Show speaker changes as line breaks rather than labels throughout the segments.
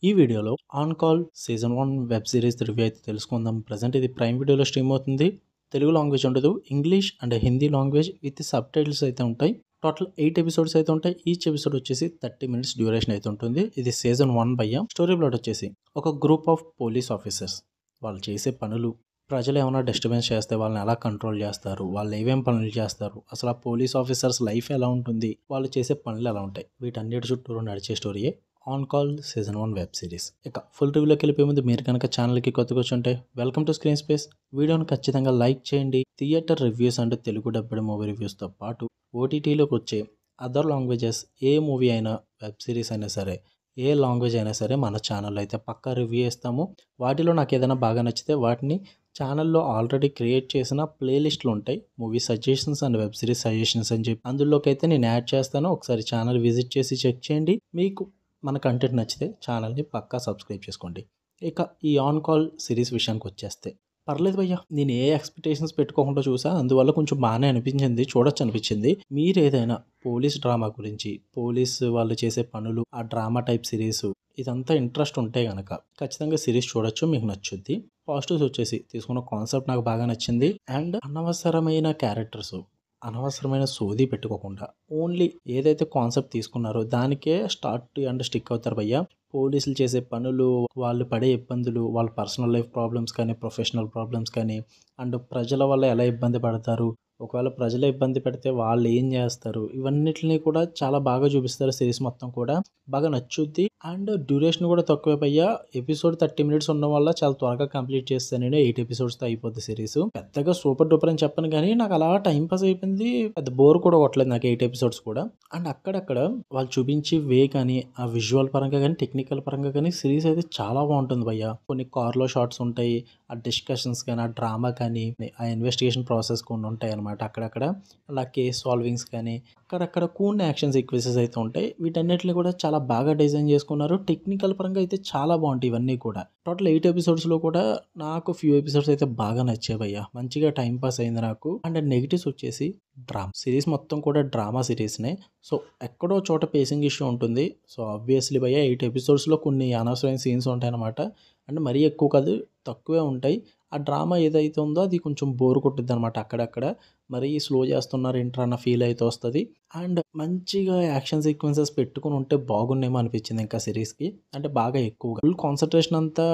ఈ వీడియోలో on call season 1 web series review అయితే తెలుసుకుందాం. ప్రజెంట్ ఇది ప్రైమ్ వీడియోలో స్ట్రీమ్ అవుతుంది. తెలుగు లాంగ్వేజ్ ఉండదు, English and Hindi language with sub titles అయితే ఉంటాయి. టోటల్ 8 ఎపిసోడ్స్ అయితే ఉంటాయి. ఈచ్ ఎపిసోడ్ వచ్చేసి 30 మినిట్స్ డ్యూరేషన్ అయితే ఉంటుంది. ఇది సీజన్ 1 భయ్య. స్టోరీ ప్లాట్ వచ్చేసి ఒక గ్రూప్ ఆఫ్ పోలీస్ ఆఫీసర్స్ వాళ్ళు చేసే పనులు, ప్రజలు ఏమైనా డిస్టర్బెన్స్ చేస్తే వాళ్ళని ఎలా కంట్రోల్ చేస్తారు, వాళ్ళు ఏమేం పనులు చేస్తారు, అసలు ఆ పోలీస్ ఆఫీసర్స్ లైఫ్ ఎలా ఉంటుంది, వాళ్ళు చేసే పనులు ఎలా ఉంటాయి, వీటన్నిటి చుట్టూ నడిచే స్టోరీయే on call season 1 web series. ఇక ఫుల్ రివ్యూలోకి వెళ్ళిపోయే ముందు మీరు కనుక ఛానల్కి కొత్తగా వచ్చుంటే వెల్కమ్ టు స్క్రీన్ స్పేస్. వీడియోని ఖచ్చితంగా లైక్ చేయండి. Theatre reviews and Telugu dubbed movie రివ్యూస్తో పాటు ఓటీటీలోకి వచ్చే అదర్ లాంగ్వేజెస్ ఏ మూవీ అయినా, వెబ్ సిరీస్ అయినా సరే, ఏ లాంగ్వేజ్ అయినా సరే మన ఛానల్లో అయితే పక్కా రివ్యూ ఇస్తాము. వాటిలో నాకు ఏదైనా బాగా నచ్చితే వాటిని ఛానల్లో ఆల్రెడీ క్రియేట్ చేసిన ప్లేలిస్టులు ఉంటాయి, movie suggestions and web series suggestions అని చెప్పి, అందులోకి అయితే నేను యాడ్ చేస్తాను. ఒకసారి ఛానల్ విజిట్ చేసి చెక్ చేయండి. మీకు మన కంటెంట్ నచ్చితే ఛానల్ని పక్కా సబ్స్క్రైబ్ చేసుకోండి. ఇక ఈ ఆన్ కాల్ సిరీస్ విషయానికి వచ్చేస్తే పర్లేదు భయ్య, నేను ఏ ఎక్స్పెక్టేషన్స్ పెట్టుకోకుండా చూసా, అందువల్ల కొంచెం బాగానే అనిపించింది, చూడొచ్చు అనిపించింది. మీరు ఏదైనా పోలీస్ డ్రామా గురించి, పోలీస్ వాళ్ళు చేసే పనులు, ఆ డ్రామా టైప్ సిరీస్ ఇదంతా ఇంట్రెస్ట్ ఉంటే కనుక ఖచ్చితంగా సిరీస్ చూడొచ్చు, మీకు నచ్చుద్ది. పాజిటివ్స్ వచ్చేసి తీసుకున్న కాన్సెప్ట్ నాకు బాగా నచ్చింది. అండ్ అనవసరమైన క్యారెక్టర్స్, అనవసరమైన సోది పెట్టుకోకుండా ఓన్లీ ఏదైతే కాన్సెప్ట్ తీసుకున్నారో దానికే స్టార్ట్ అండ్ స్టిక్ అవుతారు భయ్య. పోలీసులు చేసే పనులు, వాళ్ళు పడే ఇబ్బందులు, వాళ్ళ పర్సనల్ లైఫ్ ప్రాబ్లమ్స్ కానీ, ప్రొఫెషనల్ ప్రాబ్లమ్స్ కానీ, అండ్ ప్రజల వల్ల ఎలా ఇబ్బంది పడతారు, ఒకవేళ ప్రజలు ఇబ్బంది పెడితే వాళ్ళు ఏం చేస్తారు, ఇవన్నిటిని కూడా చాలా బాగా చూపిస్తారు. సిరీస్ మొత్తం కూడా బాగా నచ్చుద్ది. అండ్ డ్యూరేషన్ కూడా తక్కువే భయ్యా. ఎపిసోడ్ 30 మినిట్స్ ఉండడం వల్ల చాలా త్వరగా కంప్లీట్ చేస్తాను నేను. 8 ఎపిసోడ్స్తో అయిపోద్ది సిరీస్. పెద్దగా సూపర్ డూపర్ అని చెప్పను కానీ నాకు అలా టైం పాస్ అయిపోయింది. పెద్ద బోర్ కూడా కొట్టలేదు నాకు 8 ఎపిసోడ్స్ కూడా. అండ్ అక్కడక్కడ వాళ్ళు చూపించే వే కానీ, ఆ విజువల్ పరంగా కానీ, టెక్నికల్ పరంగా కానీ సిరీస్ అయితే చాలా బాగుంటుంది భయ్యా. కొన్ని కార్లో షార్ట్స్ ఉంటాయి, ఆ డిస్కషన్స్ కానీ, ఆ డ్రామా కానీ, ఆ ఇన్వెస్టిగేషన్ ప్రాసెస్ కొన్ని ఉంటాయి అనమాట అక్కడక్కడ. అలా కేస్ సాల్వింగ్స్ కానీ, అక్కడక్కడ కూల్ యాక్షన్ సీక్వెన్సెస్ అయితే ఉంటాయి. వీటన్నిటిని కూడా చాలా బాగా డిజైన్ చేసుకున్నారు. టెక్నికల్ పరంగా అయితే చాలా బాగుంటాయి ఇవన్నీ కూడా. టోటల్ 8 ఎపిసోడ్స్లో కూడా నాకు ఫ్యూ ఎపిసోడ్స్ అయితే బాగా నచ్చాయి భయ్యా. మంచిగా టైం పాస్ అయింది నాకు. అండ్ నెగిటివ్స్ వచ్చేసి డ్రామా సిరీస్ మొత్తం కూడా డ్రామా సిరీస్నే. సో ఎక్కడో చోట పేసింగ్ ఇష్యూ ఉంటుంది. సో ఆబ్వియస్లీ భయ్యా 8 ఎపిసోడ్స్లో కొన్ని అనవసరమైన సీన్స్ ఉంటాయి అనమాట. అంటే మరీ ఎక్కువ కాదు, తక్కువే ఉంటాయి. ఆ డ్రామా ఏదైతే ఉందో అది కొంచెం బోర్ కొట్టుద్ది అనమాట. అక్కడక్కడ మరీ స్లో చేస్తున్నారు ఏంట్రా అన్న ఫీల్ అయితే వస్తుంది. అండ్ మంచిగా యాక్షన్ సీక్వెన్సెస్ పెట్టుకుని ఉంటే బాగున్నేమో అనిపించింది ఇంకా సిరీస్కి. అంటే బాగా ఎక్కువగా ఫుల్ కాన్సన్ట్రేషన్ అంతా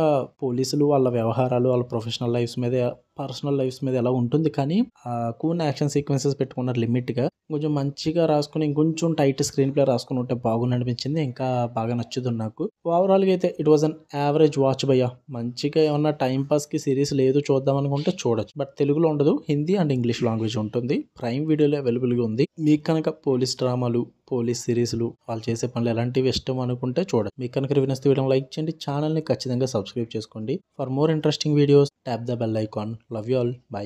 పోలీసులు, వాళ్ళ వ్యవహారాలు, వాళ్ళ ప్రొఫెషనల్ లైఫ్స్ మీద, పర్సనల్ లైఫ్స్ మీద ఎలా ఉంటుంది. కానీ కూల్ యాక్షన్ సీక్వెన్సెస్ పెట్టుకున్నారు లిమిట్గా. కొంచెం మంచిగా రాసుకుని, ఇంకొంచెం టైట్ స్క్రీన్ ప్లే రాసుకుని ఉంటే బాగుంది అనిపించింది. ఇంకా బాగా నచ్చుతుంది నాకు. ఓవరాల్గా అయితే it was an average watch భయ్యా. మంచిగా ఏమన్నా టైం పాస్కి సిరీస్ లేదు చూద్దాం అనుకుంటే చూడొచ్చు. బట్ తెలుగులో ఉండదు, హిందీ అండ్ ఇంగ్లీష్ లాంగ్వేజ్ ఉంటుంది. ప్రైమ్ వీడియోలో అవైలబుల్గా ఉంది. మీకు కనుక పోలీస్ డ్రామాలు, పోలీస్ సిరీస్లు, వాళ్ళు చేసే పనులు ఎలాంటివి ఇష్టం అనుకుంటే చూడొచ్చు. మీకు కనుక రివ్యూ నచ్చితే వీడియోని లైక్ చేయండి, ఛానల్ని ఖచ్చితంగా సబ్స్క్రైబ్ చేసుకోండి. For more interesting videos tap the bell icon. Love you all, by.